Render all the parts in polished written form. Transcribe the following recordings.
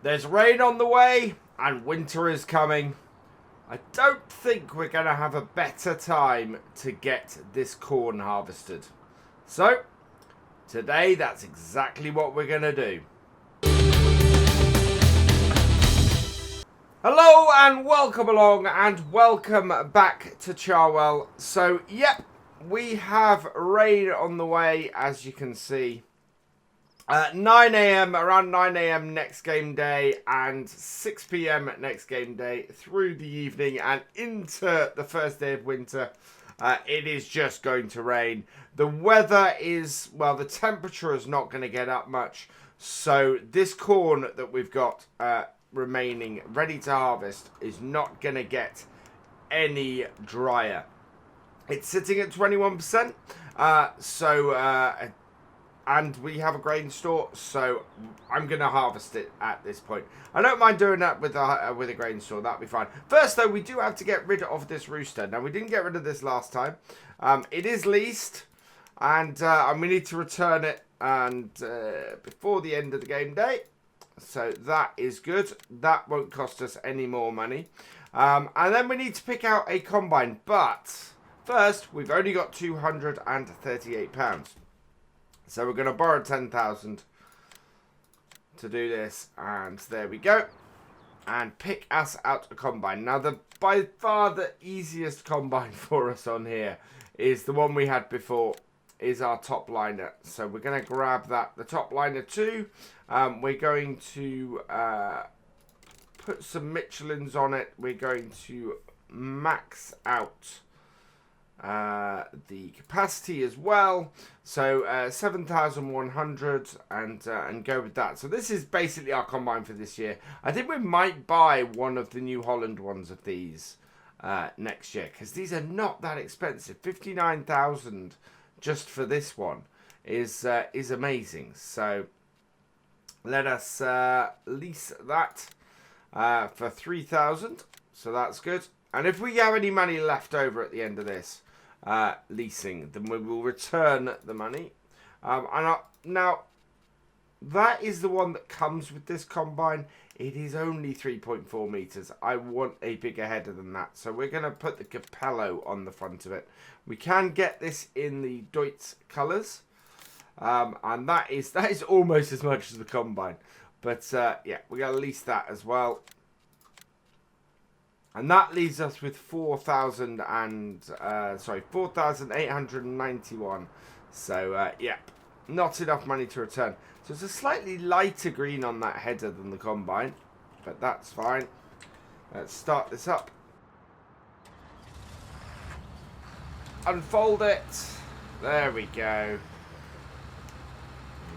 There's rain on the way and winter is coming. I don't think we're going to have a better time to get this corn harvested. So, today that's exactly what we're going to do. Hello and welcome along and welcome back to Charwell. So, yep, we have rain on the way, as you can see. 9 AM, around 9 AM next game day and 6 PM next game day through the evening and into the first day of winter. It is just going to rain. The weather is, well, the temperature is not going to get up much. So this corn that we've got remaining ready to harvest is not going to get any drier. It's sitting at 21%. And we have a grain store, so I'm going to harvest it at this point. I don't mind doing that with a grain store. That'll be fine. First, though, we do have to get rid of this rooster. Now, we didn't get rid of this last time. It is leased, and we need to return it and before the end of the game day. So that is good. That won't cost us any more money. And then we need to pick out a combine. But first, we've only got £238. So we're going to borrow 10,000 to do this. And there we go. And pick us out a combine. Now, by far the easiest combine for us on here is the one we had before, is our top liner. So we're going to grab that. The top liner 2. We're going to put some Michelins on it. We're going to max out the capacity as well, so 7,100 and go with that. So this is basically our combine for this year. I think we might buy one of the New Holland ones of these next year, because these are not that expensive. 59,000 just for this one is amazing. So let us lease that for 3,000. So that's good. And if we have any money left over at the end of this leasing, then we will return the money. Now, that is the one that comes with this combine. It is only 3.4 meters. I want a bigger header than that. So we're going to put the Capello on the front of it. We can get this in the Deutz colours. And that is almost as much as the combine. But yeah, we're going to lease that as well. And that leaves us with 4,891. So, yeah, not enough money to return. So, it's a slightly lighter green on that header than the combine. But that's fine. Let's start this up. Unfold it. There we go.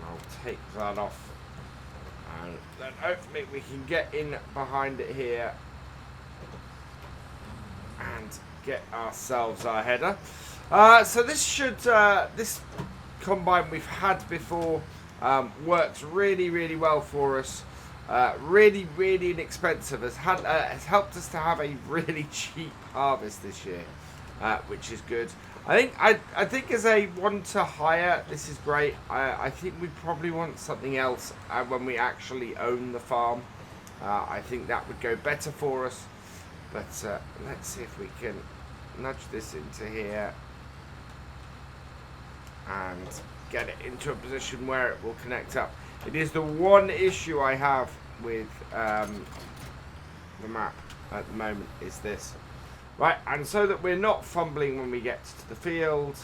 I'll take that off. And then hopefully we can get in behind it here and get ourselves our header. So this combine we've had before works really well for us. Really inexpensive. Has helped us to have a really cheap harvest this year, which is good. I think as a one to hire, this is great. I think we probably want something else when we actually own the farm. I think that would go better for us. But let's see if we can nudge this into here and get it into a position where it will connect up. It is the one issue I have with the map at the moment is this. Right, and so that we're not fumbling when we get to the field,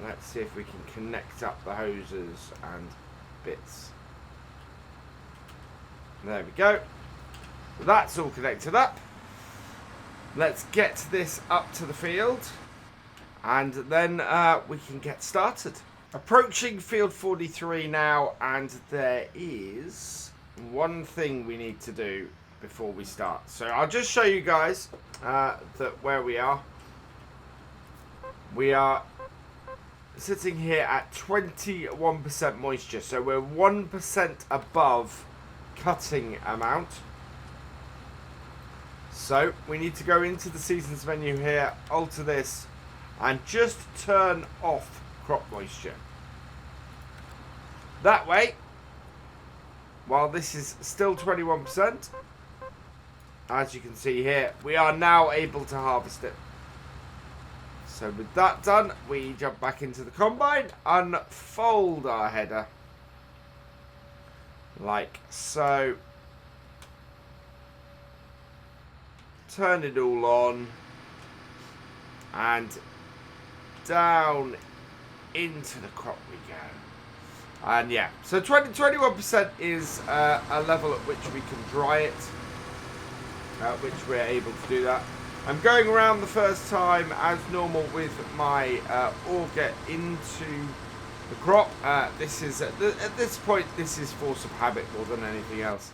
let's see if we can connect up the hoses and bits. There we go. That's all connected up. Let's get this up to the field and then we can get started. Approaching field 43 now, and there is one thing we need to do before we start. So I'll just show you guys where we are. We are sitting here at 21% moisture, so we're 1% above cutting amount. So we need to go into the seasons menu here, alter this, and just turn off crop moisture. That way while this is still 21%, as you can see here, we are now able to harvest it. So with that done, we jump back into the combine, unfold our header, like so. Turn it all on, and down into the crop we go. And yeah, so 21% is a level at which we can dry it, which we're able to do that. I'm going around the first time as normal with my auger into the crop. This is at this point, this is force of habit more than anything else.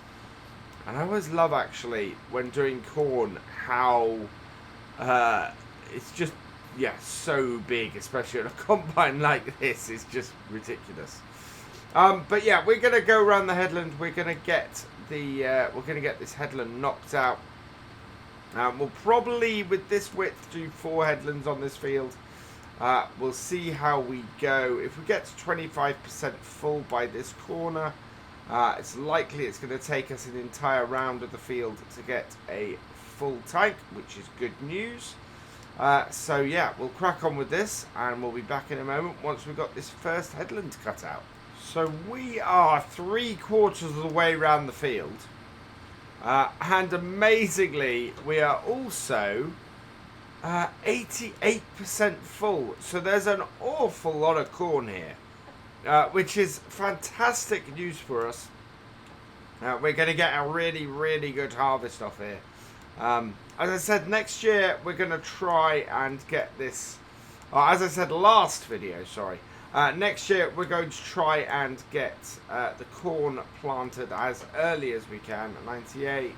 And I always love, actually, when doing corn, how it's just, yeah, so big, especially on a combine like this. It's just ridiculous. But yeah, we're gonna go around the headland. We're gonna get this headland knocked out. We'll probably, with this width, do 4 headlands on this field. We'll see how we go. If we get to 25% full by this corner, it's likely it's going to take us an entire round of the field to get a full tank, which is good news. So yeah, we'll crack on with this, and we'll be back in a moment once we've got this first headland cut out. So we are 3/4 of the way around the field, and amazingly, we are also 88% full. So there's an awful lot of corn here. Which is fantastic news for us. We're going to get a really, really good harvest off here. As I said, next year we're going to try and get this. As I said last video, sorry. Next year we're going to try and get the corn planted as early as we can. 98,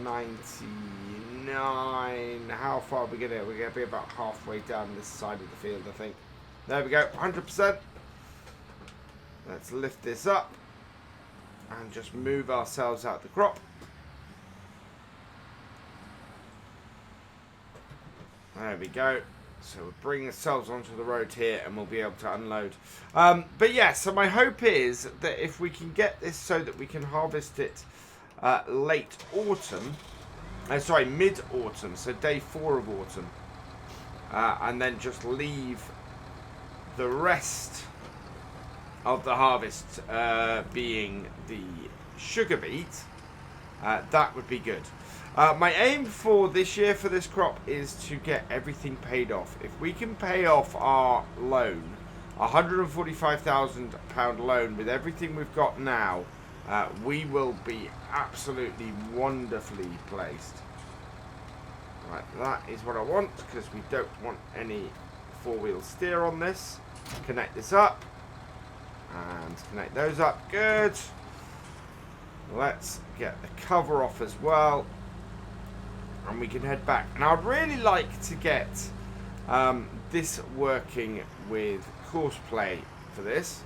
99. How far are we going to? We're going to be about halfway down this side of the field, I think. There we go, 100%. Let's lift this up and just move ourselves out the crop. There we go. So we'll bring ourselves onto the road here and we'll be able to unload. But yeah, so my hope is that if we can get this so that we can harvest it late autumn, sorry, mid-autumn, so day 4 of autumn, and then just leave the rest of the harvest being the sugar beet, that would be good. My aim for this year for this crop is to get everything paid off. If we can pay off our loan, £145,000 loan with everything we've got now, we will be absolutely wonderfully placed. Right, that is what I want, because we don't want any 4-wheel steer on this. Connect this up. And connect those up. Good. Let's get the cover off as well. And we can head back. And I'd really like to get this working with courseplay for this.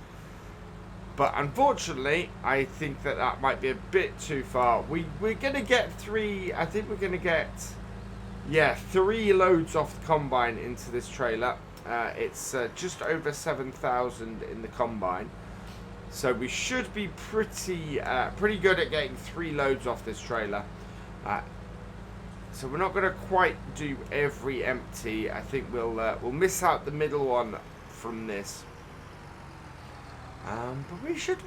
But unfortunately, I think that might be a bit too far. We're going to get 3... I think we're going to get... yeah, 3 loads off the combine into this trailer. It's just over 7,000 in the combine, so we should be pretty good at getting 3 loads off this trailer. So we're not going to quite do every empty. I think we'll miss out the middle one from this. But we should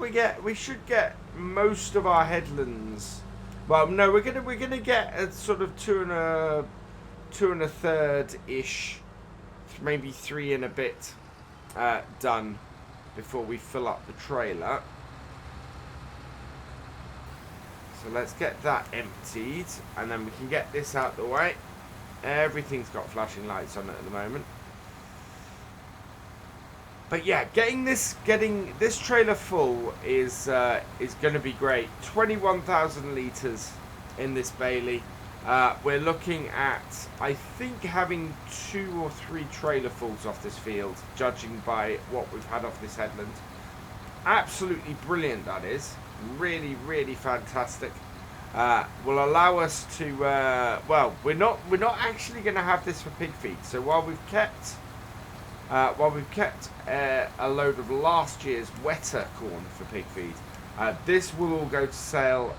get most of our headlands. Well, no, we're gonna get a sort of 2 1/3 ish. Maybe 3 and a bit done before we fill up the trailer. So let's get that emptied, and then we can get this out the way. Everything's got flashing lights on it at the moment. But yeah, getting this trailer full is going to be great. 21,000 litres in this Bailey. We're looking at, I think, having 2 or 3 trailer fulls off this field, judging by what we've had off this headland. Absolutely brilliant, that is. Really, really fantastic. Will allow us to, well, we're not actually going to have this for pig feed. So while we've kept a load of last year's wetter corn for pig feed, This will all go to sale.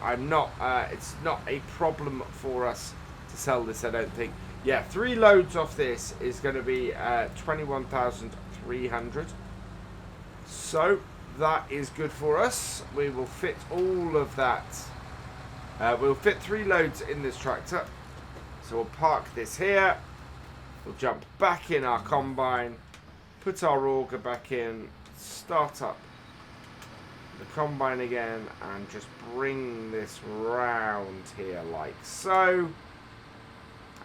It's not a problem for us to sell this, I don't think. Yeah, 3 loads off this is going to be 21,300. So that is good for us. We will fit all of that. We'll fit 3 loads in this tractor. So we'll park this here. We'll jump back in our combine, put our auger back in, start up the combine again, and just bring this round here like so.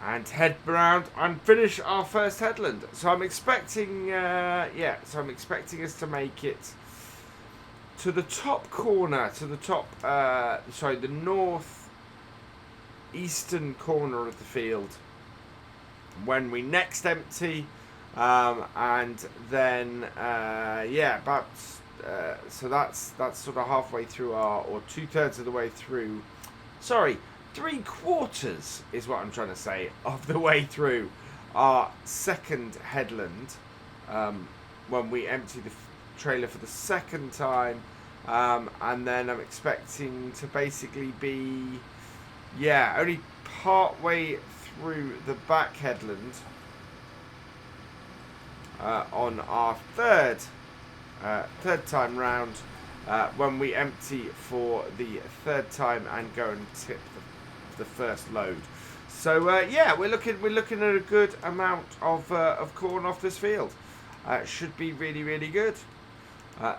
And head round and finish our first headland. So I'm expecting, so I'm expecting us to make it to the top corner, to the top, the north eastern corner of the field when we next empty, and then so that's sort of halfway through or 2/3 of the way through. Sorry, 3/4 is what I'm trying to say of the way through our second headland, when we empty the trailer for the second time, and then I'm expecting to basically be only part way through the back headland on our third time round, when we empty for the third time and go and tip the first load. So we're looking at a good amount of corn off this field. Should be really, really good.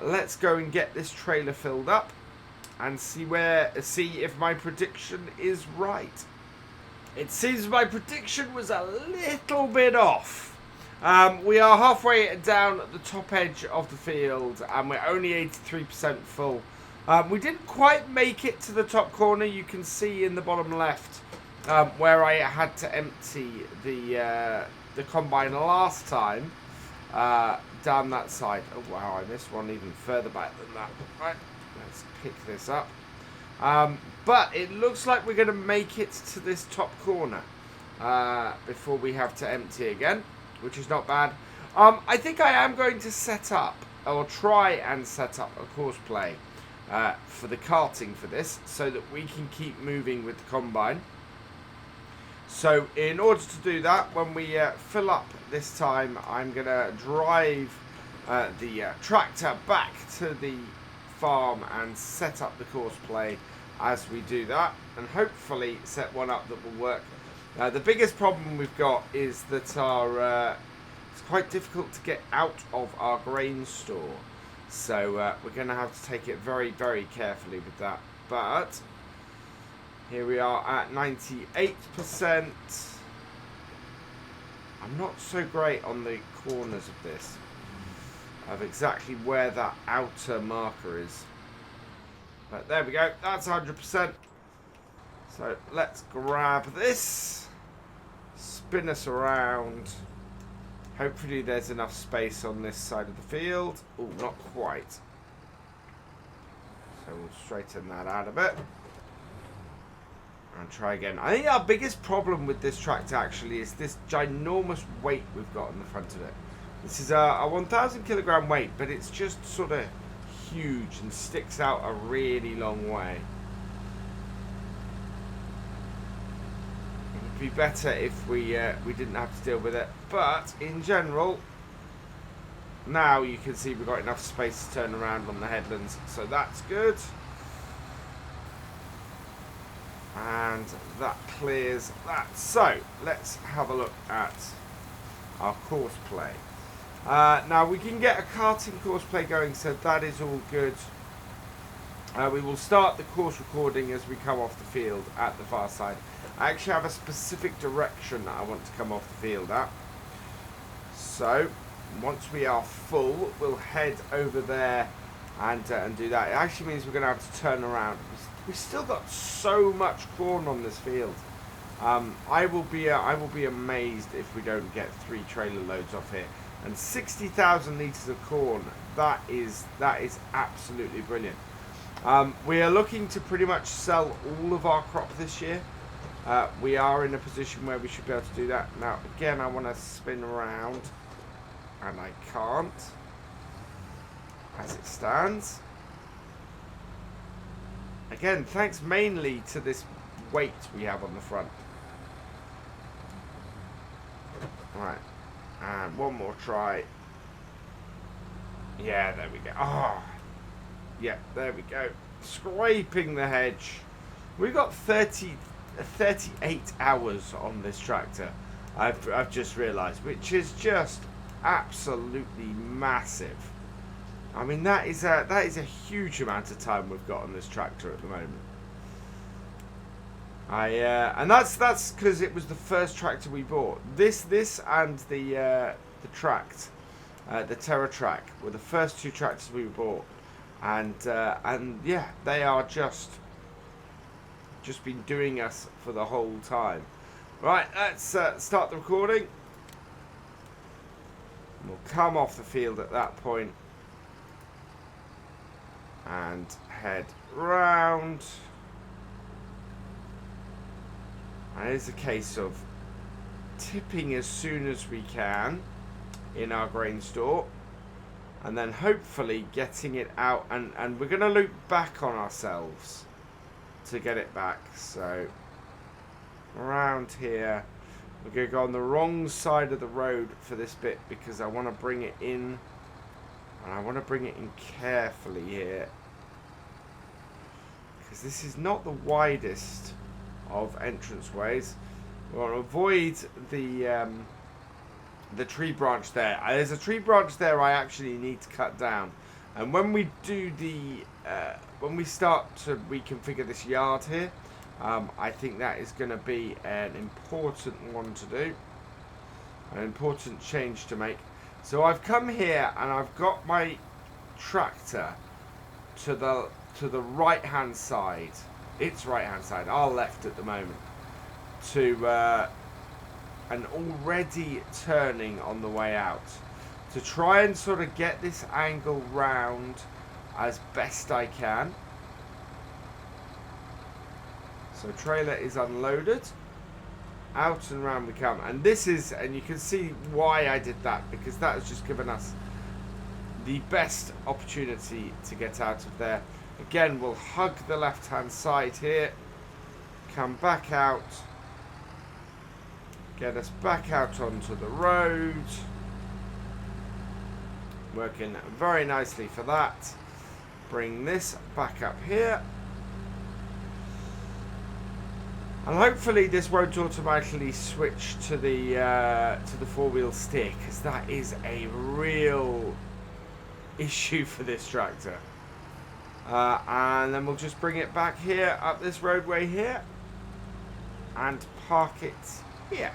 Let's go and get this trailer filled up and see if my prediction is right. It seems my prediction was a little bit off. We are halfway down the top edge of the field and we're only 83% full. We didn't quite make it to the top corner. You can see in the bottom left where I had to empty the combine last time, down that side. Oh wow, I missed one even further back than that. Right, let's pick this up. But it looks like we're going to make it to this top corner before we have to empty again, which is not bad. I think I am going to set up, or try and set up, a course play for the karting for this, so that we can keep moving with the combine. So in order to do that, when we fill up this time, I'm going to drive the tractor back to the farm and set up the course play as we do that, and hopefully set one up that will work. The biggest problem we've got is that it's quite difficult to get out of our grain store. So we're going to have to take it very, very carefully with that. But here we are at 98%. I'm not so great on the corners of this, of exactly where that outer marker is. But there we go, that's 100%. So let's grab this, spin us around. Hopefully there's enough space on this side of the field. Oh, not quite. So we'll straighten that out a bit. And try again. I think our biggest problem with this tractor actually is this ginormous weight we've got on the front of it. This is a 1,000 kilogram weight, but it's just sort of huge and sticks out a really long way. It would be better if we didn't have to deal with it, but in general, now you can see we've got enough space to turn around on the headlands, so that's good. And that clears that. So let's have a look at our course play. Now we can get a karting course play going, so that is all good. We will start the course recording as we come off the field at the far side. I actually have a specific direction that I want to come off the field at. So once we are full, we'll head over there and do that. It actually means we're going to have to turn around. We've still got so much corn on this field. I will be amazed if we don't get 3 trailer loads off here. And 60,000 litres of corn, that is absolutely brilliant. We are looking to pretty much sell all of our crop this year. We are in a position where we should be able to do that. Now, again, I want to spin around, and I can't, as it stands. Again, thanks mainly to this weight we have on the front. Right. And one more try. Yeah, there we go. Oh, yeah, there we go. Scraping the hedge. We've got 38 hours on this tractor. I've just realised, which is just absolutely massive. I mean, that is a huge amount of time we've got on this tractor at the moment. And that's because it was the first tractor we bought. This and the Tract, the Terra Track, were the first two tractors we bought, and yeah, they are just been doing us for the whole time. Right, let's start the recording. We'll come off the field at that point and head round. And it's a case of tipping as soon as we can in our grain store, and then hopefully getting it out, and we're going to loop back on ourselves to get it back. So around here, we're going to go on the wrong side of the road for this bit because I want to bring it in, and I want to bring it in carefully here because this is not the widest of entrance ways. We want to avoid the tree branch there. There's a tree branch there I actually need to cut down, and when we do when we start to reconfigure this yard here, I think that is going to be an important one to do, an important change to make. So I've come here and I've got my tractor to the right hand side, its right hand side, our left at the moment, to and already turning on the way out to try and sort of get this angle round as best I can. So trailer is unloaded, out and round we come, and this is, and you can see why I did that, because that has just given us the best opportunity to get out of there. Again, we'll hug the left hand side here, come back out, get us back out onto the road, working very nicely for that. Bring this back up here, and hopefully this won't automatically switch to the 4-wheel steer, because that is a real issue for this tractor. And then we'll just bring it back here up this roadway here and park it here,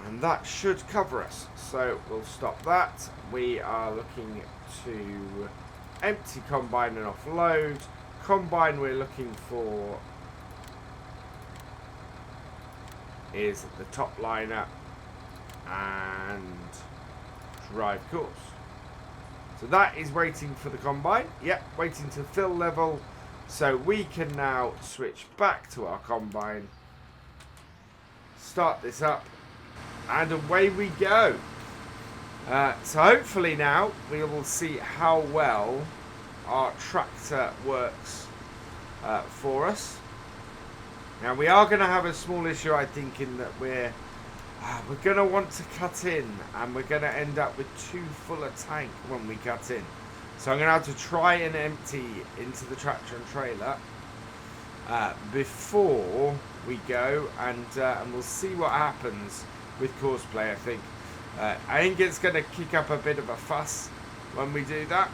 and that should cover us. So we'll stop that. We are looking to empty combine and offload. Combine we're looking for is the top liner and drive course. So that is waiting for the combine. Yep, waiting to fill level. So we can now switch back to our combine, start this up, and away we go. So hopefully now we will see how well our tractor works for us. Now we are going to have a small issue, I think, in that we're going to want to cut in, and we're going to end up with too full a tank when we cut in. So I'm going to have to try and empty into the tractor and trailer before we go, and we'll see what happens with Courseplay. I think it's going to kick up a bit of a fuss when we do that,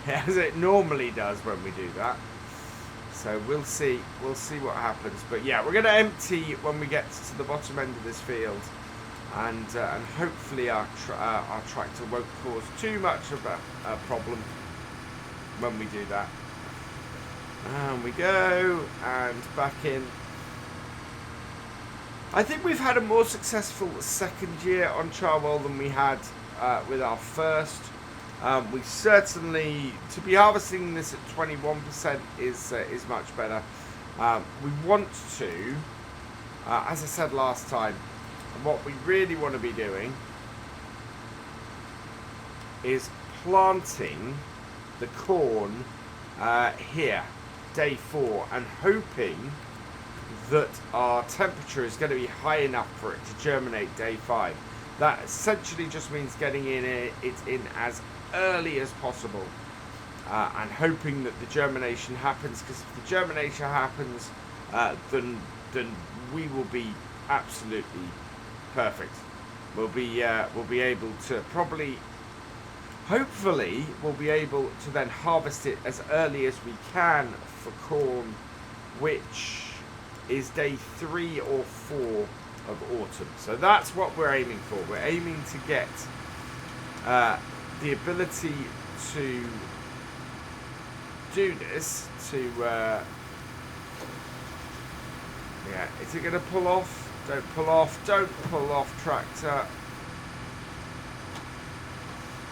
as it normally does when we do that. So we'll see what happens. But yeah, we're going to empty when we get to the bottom end of this field, and hopefully our tractor won't cause too much of a problem when we do that. And we go, and back in. I think we've had a more successful second year on Charwell than we had with our first. We certainly, to be harvesting this at 21% is much better. We want to, as I said last time, what we really want to be doing is planting the corn here, day 4, and hoping that our temperature is going to be high enough for it to germinate day 5. That essentially just means getting it in as early as possible, and hoping that the germination happens, because if the germination happens, then we will be absolutely perfect. We'll be able to hopefully we'll be able to then harvest it as early as we can for corn, which is day 3 or 4 of autumn. So that's what we're aiming for. We're aiming to get the ability to do this, to yeah, is it going to pull off? Don't pull off, don't pull off, tractor.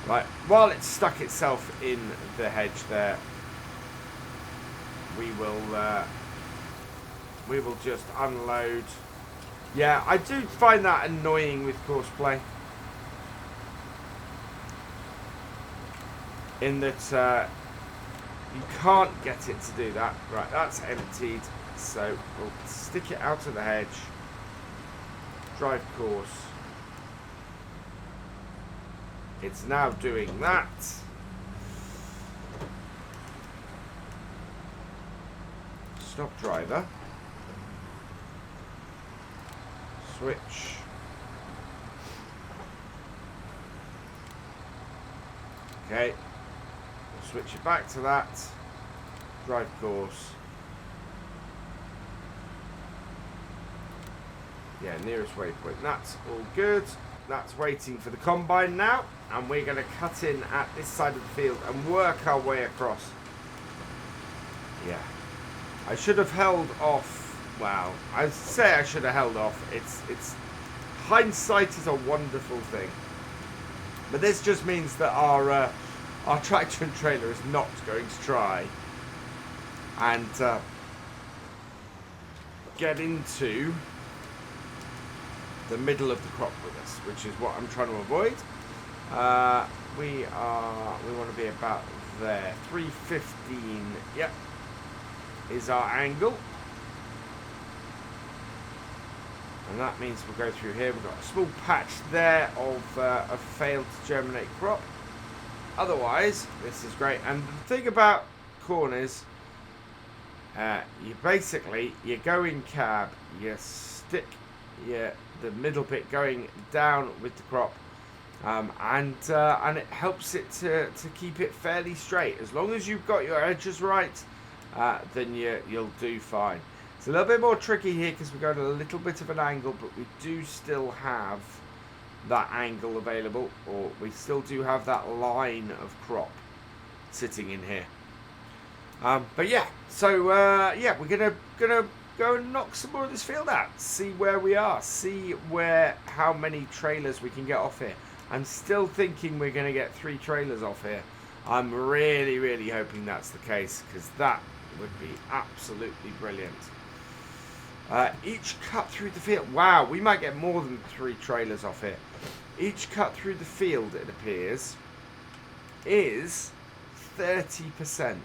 Right, while it's stuck itself in the hedge there, we will just unload. Yeah, I do find that annoying with courseplay, in that you can't get it to do that. Right, that's emptied, so we'll stick it out of the hedge, drive course. It's now doing that. Stop driver. Switch. Okay. We'll switch it back to that. Drive course. Yeah, nearest waypoint. That's all good. That's waiting for the combine now. And we're going to cut in at this side of the field and work our way across. Yeah. I should have held off. Wow. I say I should have held off. It's hindsight is a wonderful thing. But this just means that our tractor and trailer is not going to try and get into the middle of the crop with us, which is what I'm trying to avoid. We want to be about there. 315, yep, is our angle. And that means we'll go through here. We've got a small patch there of a failed to germinate crop. Otherwise, this is great. And the thing about corn is, you go in cab, you stick the middle bit going down with the crop, and it helps it to keep it fairly straight. As long as you've got your edges right, then you'll do fine. It's a little bit more tricky here because we've got a little bit of an angle, but we do still have that angle available, or we still do have that line of crop sitting in here. But yeah, so yeah, we're gonna go and knock some more of this field out, see where we are, see how many trailers we can get off here. I'm still thinking we're going to get 3 trailers off here. I'm really hoping that's the case, because that would be absolutely brilliant. Each cut through the field, wow, we might get more than 3 trailers off here. Each cut through the field, it appears, is 30%.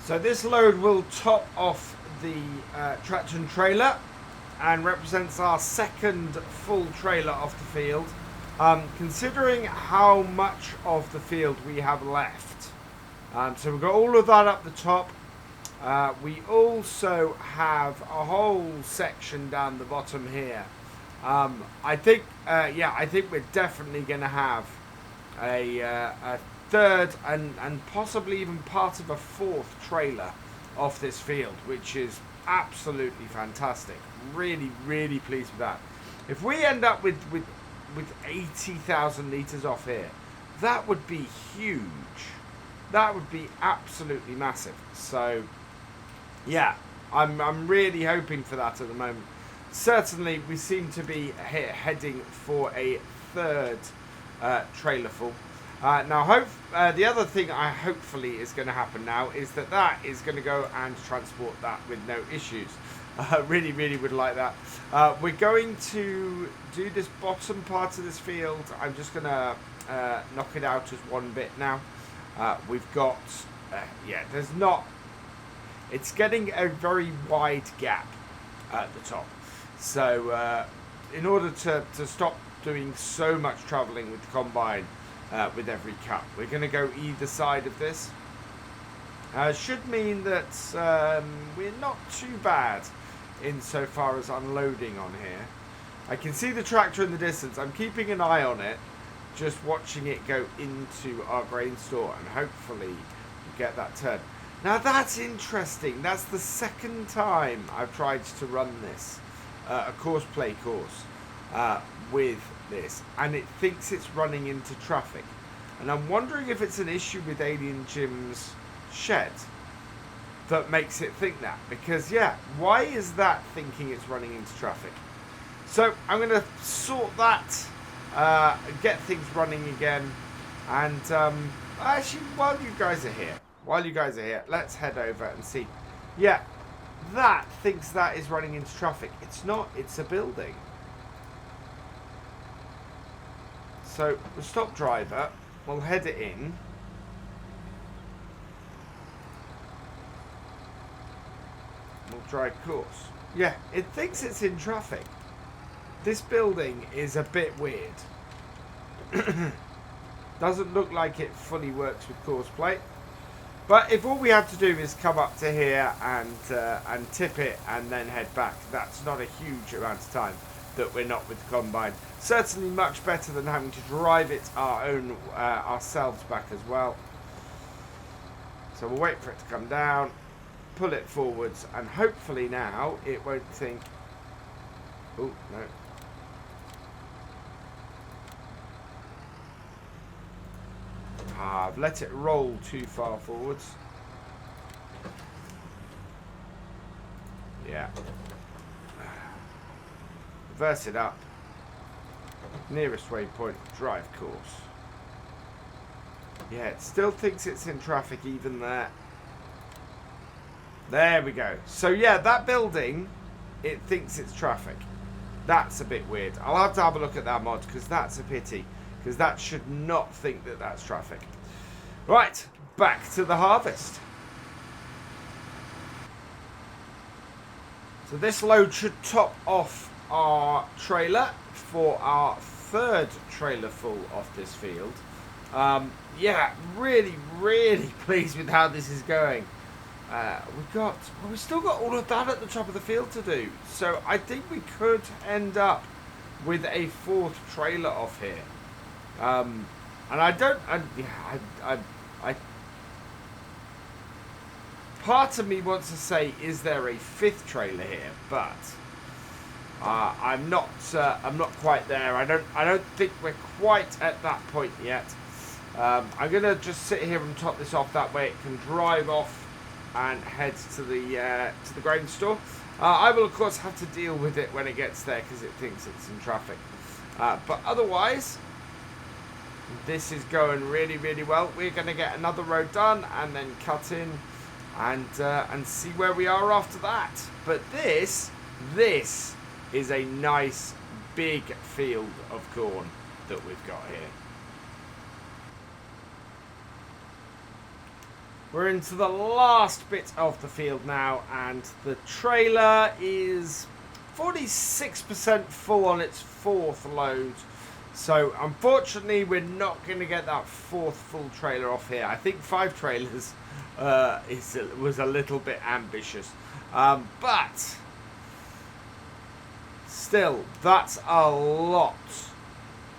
So this load will top off the tractor and trailer and represents our second full trailer off the field. Considering how much of the field we have left. So we've got all of that up the top. We also have a whole section down the bottom here. I think we're definitely going to have a third and possibly even part of a 4th trailer off this field, which is absolutely fantastic. Really pleased with that. If we end up with 80,000 litres off here, that would be huge. That would be absolutely massive. So yeah, I'm really hoping for that at the moment. Certainly we seem to be heading for a 3rd trailer full. Now, the other thing hopefully is going to happen now is that is going to go and transport that with no issues. Really, really would like that. We're going to do this bottom part of this field. I'm just going to knock it out as one bit now. We've got, yeah, there's not, it's getting a very wide gap at the top. So in order to stop doing so much travelling with the combine with every cut, we're going to go either side of this. Should mean that we're not too bad insofar as unloading on here. I can see the tractor in the distance. I'm keeping an eye on it, just watching it go into our grain store, and hopefully we get that turn. Now that's interesting. That's the second time I've tried to run this, a course play course with this, and it thinks it's running into traffic. And I'm wondering if it's an issue with Alien Jim's shed that makes it think that, because yeah, why is that thinking it's running into traffic? So I'm going to sort that, get things running again, and actually while you guys are here, let's head over and see. Yeah, that thinks that is running into traffic. It's not, it's a building. So we'll stop driver, we'll head it in. We'll drive course. Yeah, it thinks it's in traffic. This building is a bit weird. Doesn't look like it fully works with course plate. But if all we have to do is come up to here and tip it and then head back, that's not a huge amount of time that we're not with the combine. Certainly much better than having to drive it ourselves back as well. So we'll wait for it to come down, pull it forwards, and hopefully now it won't think, oh no, I've let it roll too far forwards. Yeah, reverse it up, nearest waypoint, drive course. Yeah, it still thinks it's in traffic even there. There we go. So yeah, that building, it thinks it's traffic. That's a bit weird. I'll have to have a look at that mod, because that's a pity, because that should not think that that's traffic. Right, back to the harvest. So this load should top off our trailer for our third trailer full off this field. Yeah, really, really pleased with how this is going. We've still got all of that at the top of the field to do, so I think we could end up with a fourth trailer off here. And part of me wants to say, is there a fifth trailer here? But I'm not quite there. I don't think we're quite at that point yet. I'm gonna just sit here and top this off. That way it can drive off and head to the grain store. I will of course have to deal with it when it gets there, because it thinks it's in traffic. But otherwise, this is going really, really well. We're going to get another road done and then cut in and see where we are after that. But this is a nice big field of corn that we've got here. We're into the last bit of the field now, and the trailer is 46% full on its fourth load. So unfortunately we're not going to get that fourth full trailer off here. I think 5 trailers was a little bit ambitious, but still, that's a lot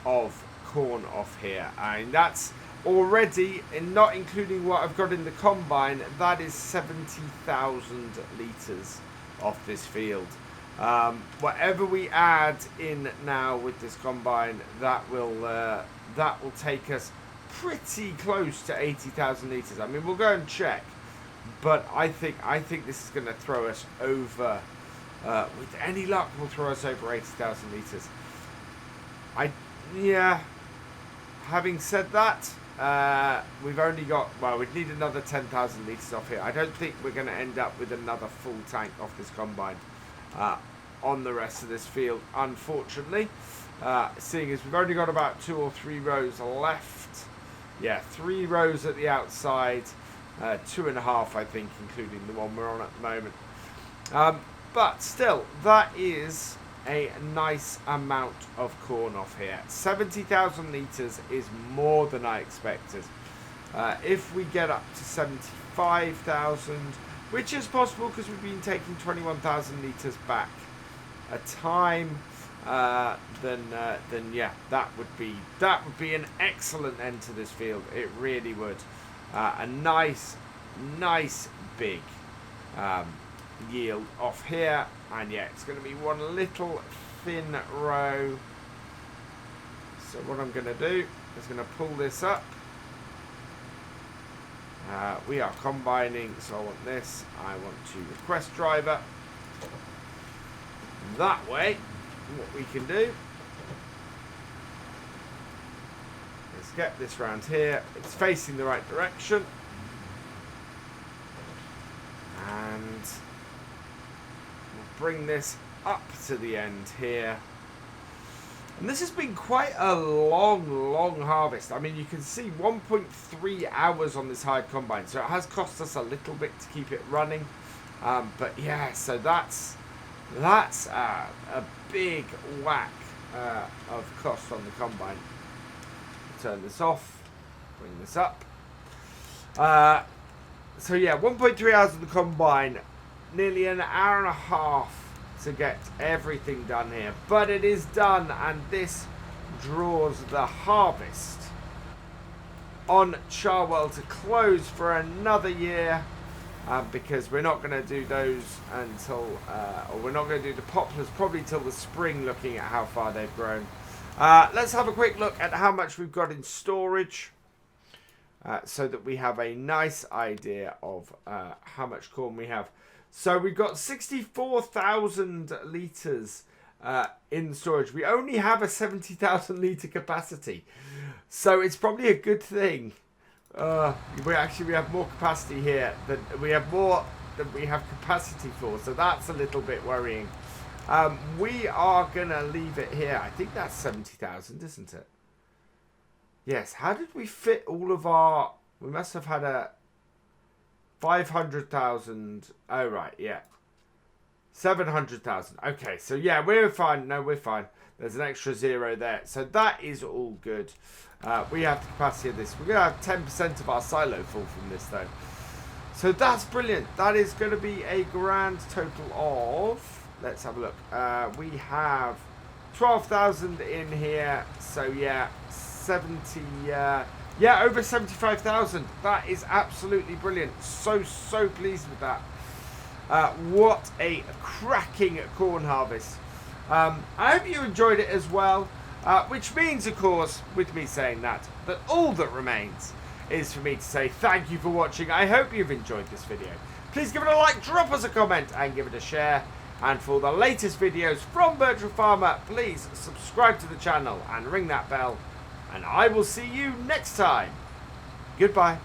of corn off here. I mean, that's already, and not including what I've got in the combine, that is 70,000 litres off this field. Whatever we add in now with this combine, that will take us pretty close to 80,000 litres. I mean, we'll go and check, but I think this is going to throw us over. With any luck, will throw us over 80,000 litres. Yeah. Having said that, we've only got, well, we'd need another 10,000 litres off here. I don't think we're going to end up with another full tank off this combine. on the rest of this field, unfortunately. Seeing as we've only got about 2 or 3 rows left. Yeah, 3 rows at the outside, 2.5 I think, including the one we're on at the moment. But still, that is a nice amount of corn off here. 70,000 litres is more than I expected. If we get up to 75,000, which is possible because we've been taking 21,000 litres back a time, then yeah, that would be an excellent end to this field. It really would. A nice big yield off here, and yeah, it's going to be one little thin row. So what I'm going to do is going to pull this up. We are combining, so I want this. I want to request driver. That way, what we can do is get this round here. It's facing the right direction. And we'll bring this up to the end here. And this has been quite a long harvest. I mean, you can see 1.3 hours on this hired combine. So it has cost us a little bit to keep it running. But yeah, so that's a big whack of cost on the combine. Turn this off, bring this up. So yeah, 1.3 hours of the combine, nearly an hour and a half to get everything done here. But it is done, and this draws the harvest on Charwell to close for another year. Because we're not going to do those until, or we're not going to do the poplars probably till the spring, looking at how far they've grown. Let's have a quick look at how much we've got in storage, so that we have a nice idea of how much corn we have. So we've got 64,000 litres in storage. We only have a 70,000 litre capacity, so it's probably a good thing. We have more capacity here than we have capacity for, so that's a little bit worrying. We are gonna leave it here. I think that's 70,000, isn't it? Yes. How did we fit all of our? We must have had a 500,000. Oh right, yeah. 700,000. Okay, so yeah, we're fine. No, we're fine. There's an extra 0 there, so that is all good. We have the capacity of this. We're going to have 10% of our silo full from this, though. So that's brilliant. That is going to be a grand total of... Let's have a look. We have 12,000 in here. So, yeah, 70... yeah, over 75,000. That is absolutely brilliant. So pleased with that. What a cracking corn harvest. I hope you enjoyed it as well. Which means, of course, with me saying that all that remains is for me to say thank you for watching. I hope you've enjoyed this video. Please give it a like, drop us a comment, and give it a share. And for the latest videos from Virtual Farmer, please subscribe to the channel and ring that bell. And I will see you next time. Goodbye.